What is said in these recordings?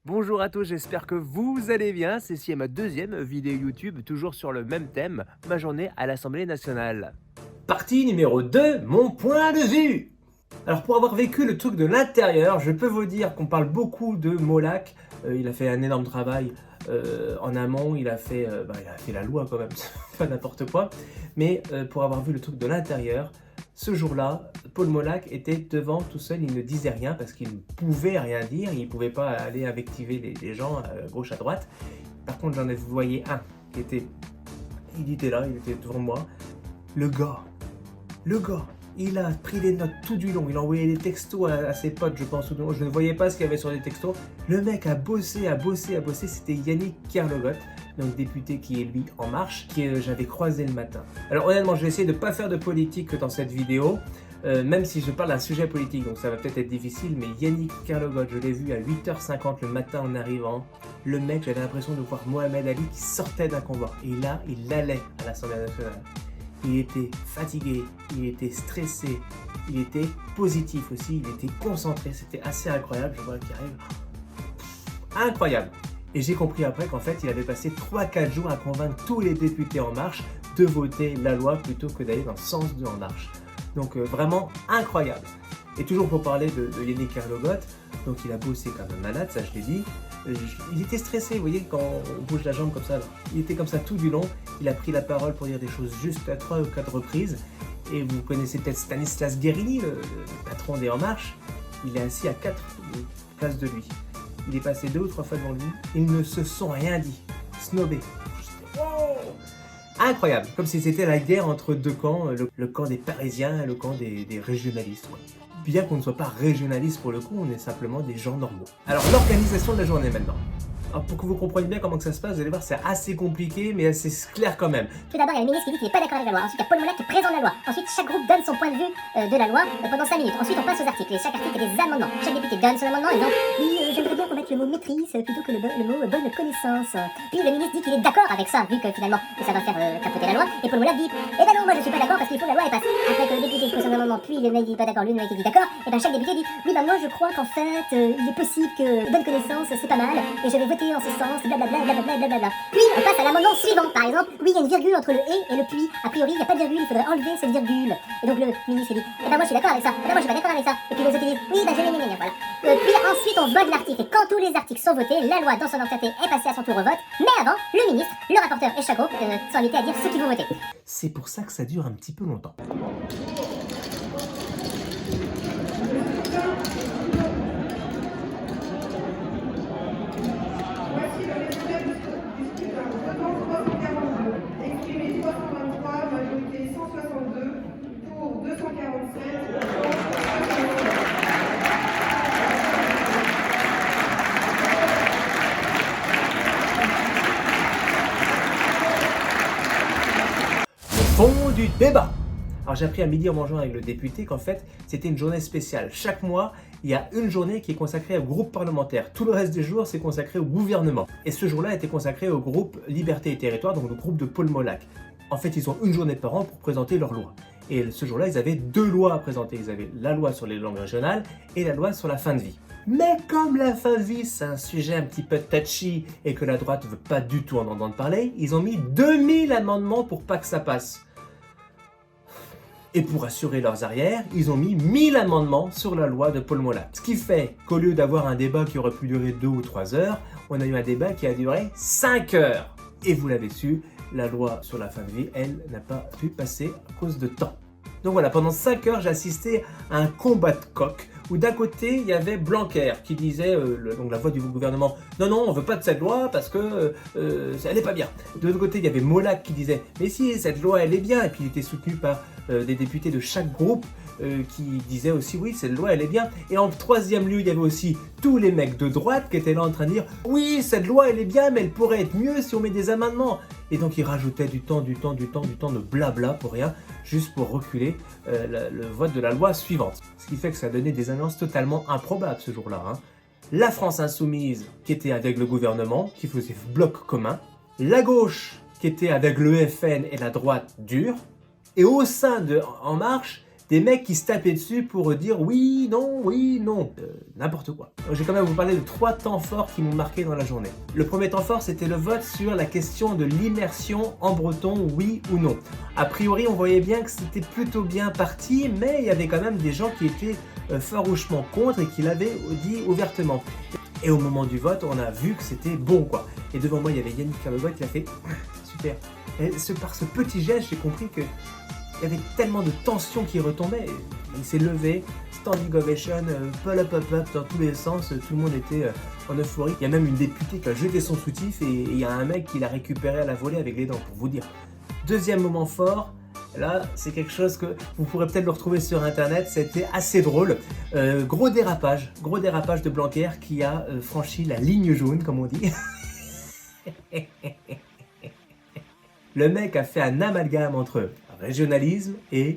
Bonjour à tous, j'espère que vous allez bien. C'est ma deuxième vidéo YouTube, toujours sur le même thème, ma journée à l'Assemblée nationale. Partie numéro 2, mon point de vue. Alors pour avoir vécu le truc de l'intérieur, je peux vous dire qu'on parle beaucoup de Molac. Il a fait un énorme travail en amont, il a fait la loi quand même, c'est pas n'importe quoi. Mais pour avoir vu le truc de l'intérieur, ce jour-là, Paul Molac était devant tout seul, il ne disait rien parce qu'il ne pouvait rien dire, il ne pouvait pas aller invectiver les gens à gauche à droite. Par contre, j'en ai voyé un qui était, il était là, il était devant moi. Le gars, il a pris des notes tout du long, il a envoyé des textos à ses potes, je pense, je ne voyais pas ce qu'il y avait sur les textos. Le mec a bossé, c'était Yannick Kerlogot, donc député qui est lui En Marche, que j'avais croisé le matin. Alors honnêtement, je vais essayer de ne pas faire de politique dans cette vidéo, même si je parle d'un sujet politique, donc ça va peut-être être difficile, mais Yannick Kerlogot, je l'ai vu à 8h50 le matin en arrivant. Le mec, j'avais l'impression de voir Mohamed Ali qui sortait d'un combat, et là, il allait à l'Assemblée nationale. Il était fatigué, il était stressé, il était positif aussi, il était concentré, c'était assez incroyable, je vois qu'il arrive. Incroyable. Et j'ai compris après qu'en fait, il avait passé 3-4 jours à convaincre tous les députés En Marche de voter la loi plutôt que d'aller dans le sens de En Marche. Donc vraiment incroyable. Et toujours pour parler de Yannick Kerlogot, donc il a bossé comme un malade, ça je l'ai dit. Il était stressé, vous voyez, quand on bouge la jambe comme ça. Là. Il était comme ça tout du long. Il a pris la parole pour dire des choses juste à 3 ou 4 reprises. Et vous connaissez peut-être Stanislas Guerini, le patron des En Marche. Il est assis à 4 places de lui. Il est passé 2 ou 3 fois devant lui. Ils ne se sont rien dit. Snobé. Wow, incroyable. Comme si c'était la guerre entre deux camps. Le camp des Parisiens et le camp des régionalistes. Ouais. Bien qu'on ne soit pas régionaliste pour le coup, on est simplement des gens normaux. Alors l'organisation de la journée maintenant. Alors pour que vous compreniez bien comment que ça se passe, vous allez voir, c'est assez compliqué, mais assez clair quand même. Tout d'abord, il y a le ministre qui dit qu'il n'est pas d'accord avec la loi. Ensuite, il y a Paul Molac qui présente la loi. Ensuite, chaque groupe donne son point de vue de la loi pendant 5 minutes. Ensuite, on passe aux articles. Et chaque article a des amendements. Chaque député donne son amendement en disant oui, j'aimerais bien qu'on mette le mot maîtrise plutôt que le mot bonne connaissance. Puis le ministre dit qu'il est d'accord avec ça, vu que finalement ça va faire capoter la loi. Et Paul Molac dit eh ben non, moi je suis pas d'accord parce qu'il faut que la loi elle passe. Après que le député pose son amendement, puis le mec dit pas d'accord, lui le mec dit d'accord. Et ben chaque député dit oui, ben moi je crois qu'en fait il est possible que bonne connaissance c'est pas mal et je vais voter en ce sens. Blablabla. Puis on passe à l'amendement suivant. Par exemple, oui, il y a une virgule entre le et le puis. A priori, il n'y a pas de virgule, il faudrait enlever cette virgule. Et donc le ministre dit, eh ben moi je suis d'accord avec ça. Eh ben moi je suis pas d'accord avec ça. Et puis les autres disent, oui, ben voilà. Puis ensuite on vote l'article. Et quand tous les articles sont votés, la loi dans son entièreté est passée à son tour au vote. Mais avant, le ministre, le rapporteur et Chaco sont invités à dire ceux qui vont voter. C'est pour ça que ça dure un petit peu longtemps. Fond du débat. Alors j'ai appris à midi en mangeant avec le député qu'en fait c'était une journée spéciale. Chaque mois, il y a une journée qui est consacrée au groupe parlementaire. Tout le reste des jours, c'est consacré au gouvernement. Et ce jour-là était consacré au groupe Liberté et Territoire, donc le groupe de Paul Molac. En fait, ils ont une journée par an pour présenter leurs lois. Et ce jour-là, ils avaient 2 lois à présenter. Ils avaient la loi sur les langues régionales et la loi sur la fin de vie. Mais comme la fin de vie, c'est un sujet un petit peu touchy et que la droite ne veut pas du tout en entendre parler, ils ont mis 2000 amendements pour pas que ça passe. Et pour assurer leurs arrières, ils ont mis 1000 amendements sur la loi de Paul Molac. Ce qui fait qu'au lieu d'avoir un débat qui aurait pu durer 2 ou 3 heures, on a eu un débat qui a duré 5 heures. Et vous l'avez su, la loi sur la fin de vie, elle, n'a pas pu passer à cause de temps. Donc voilà, pendant 5 heures, j'ai assisté à un combat de coq où d'un côté, il y avait Blanquer qui disait, donc la voix du gouvernement, non, on veut pas de cette loi parce que elle est pas bien. De l'autre côté, il y avait Molac qui disait, mais si, cette loi, elle est bien. Et puis il était soutenu par des députés de chaque groupe qui disaient aussi, oui, cette loi, elle est bien. Et en troisième lieu, il y avait aussi tous les mecs de droite qui étaient là en train de dire, oui, cette loi, elle est bien, mais elle pourrait être mieux si on met des amendements. Et donc ils rajoutaient du temps de blabla pour rien, juste pour reculer le vote de la loi suivante. Ce qui fait que ça donnait des annonces totalement improbables ce jour-là. Hein. La France insoumise qui était avec le gouvernement, qui faisait bloc commun. La gauche qui était avec le FN et la droite dure. Et au sein de En Marche, des mecs qui se tapaient dessus pour dire oui, non, n'importe quoi. Donc, je vais quand même vous parler de 3 temps forts qui m'ont marqué dans la journée. Le premier temps fort, c'était le vote sur la question de l'immersion en breton, oui ou non. A priori, on voyait bien que c'était plutôt bien parti, mais il y avait quand même des gens qui étaient farouchement contre et qui l'avaient dit ouvertement. Et au moment du vote, on a vu que c'était bon, quoi. Et devant moi, il y avait Yannick Kerlevoit qui a fait super. Et par ce petit geste, j'ai compris que il y avait tellement de tension qui retombait. Il s'est levé, standing ovation, up dans tous les sens, tout le monde était en euphorie. Il y a même une députée qui a jeté son soutif et il y a un mec qui l'a récupéré à la volée avec les dents, pour vous dire. Deuxième moment fort, là c'est quelque chose que vous pourrez peut-être le retrouver sur internet, c'était assez drôle. Gros dérapage de Blanquer qui a franchi la ligne jaune, comme on dit. Le mec a fait un amalgame entre régionalisme et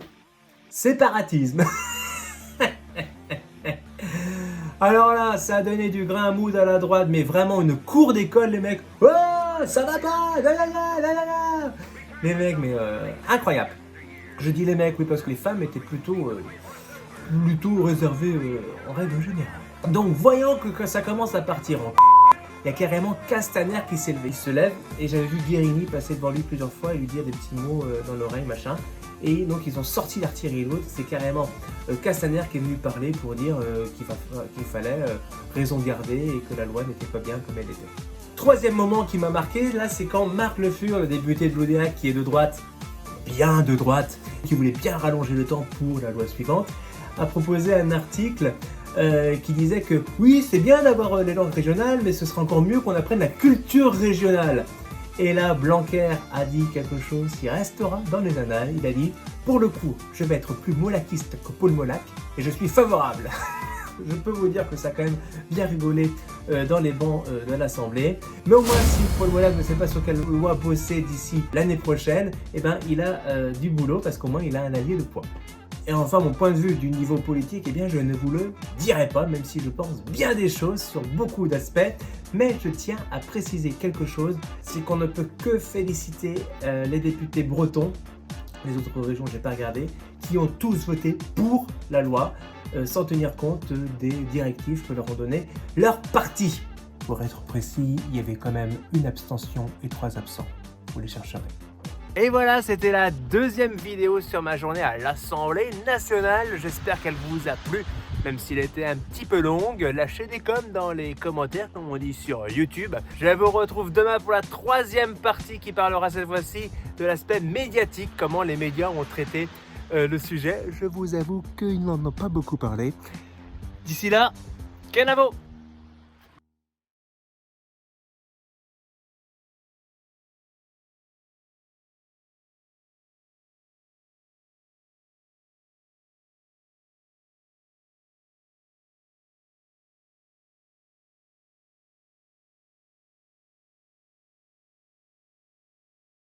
séparatisme. Alors là, ça a donné du grain à moudre à la droite, mais vraiment une cour d'école, les mecs. Oh, ça va pas, la. Les mecs, mais incroyable. Je dis les mecs, oui, parce que les femmes étaient plutôt réservées en règle générale. Donc, voyant que ça commence à partir en il y a carrément Castaner qui s'est levé. Il se lève et j'avais vu Guérini passer devant lui plusieurs fois et lui dire des petits mots dans l'oreille, machin. Et donc ils ont sorti l'artillerie lourde. C'est carrément Castaner qui est venu parler pour dire qu'il fallait raison garder et que la loi n'était pas bien comme elle était. Troisième moment qui m'a marqué, là, c'est quand Marc Le Fur, le député de l'Oudéac qui est de droite, bien de droite, qui voulait bien rallonger le temps pour la loi suivante, a proposé un article qui disait que oui, c'est bien d'avoir les langues régionales, mais ce serait encore mieux qu'on apprenne la culture régionale. Et là, Blanquer a dit quelque chose qui restera dans les annales. Il a dit, pour le coup, je vais être plus molakiste que Paul Molac, et je suis favorable. Je peux vous dire que ça a quand même bien rigolé dans les bancs de l'Assemblée. Mais au moins, si Paul Molac ne sait pas sur quelle loi bosser d'ici l'année prochaine, eh ben, il a du boulot, parce qu'au moins, il a un allié de poids. Et enfin, mon point de vue du niveau politique, eh bien, je ne vous le dirai pas, même si je pense bien des choses sur beaucoup d'aspects. Mais je tiens à préciser quelque chose, c'est qu'on ne peut que féliciter les députés bretons, les autres régions, je n'ai pas regardé, qui ont tous voté pour la loi, sans tenir compte des directives que leur ont donné leurs partis. Pour être précis, il y avait quand même une abstention et 3 absents. Vous les chercherez. Et voilà, c'était la deuxième vidéo sur ma journée à l'Assemblée nationale. J'espère qu'elle vous a plu, même s'il était un petit peu longue. Lâchez des coms dans les commentaires, comme on dit sur YouTube. Je vous retrouve demain pour la 3e partie qui parlera cette fois-ci de l'aspect médiatique, comment les médias ont traité le sujet. Je vous avoue qu'ils n'en ont pas beaucoup parlé. D'ici là, Kenavo!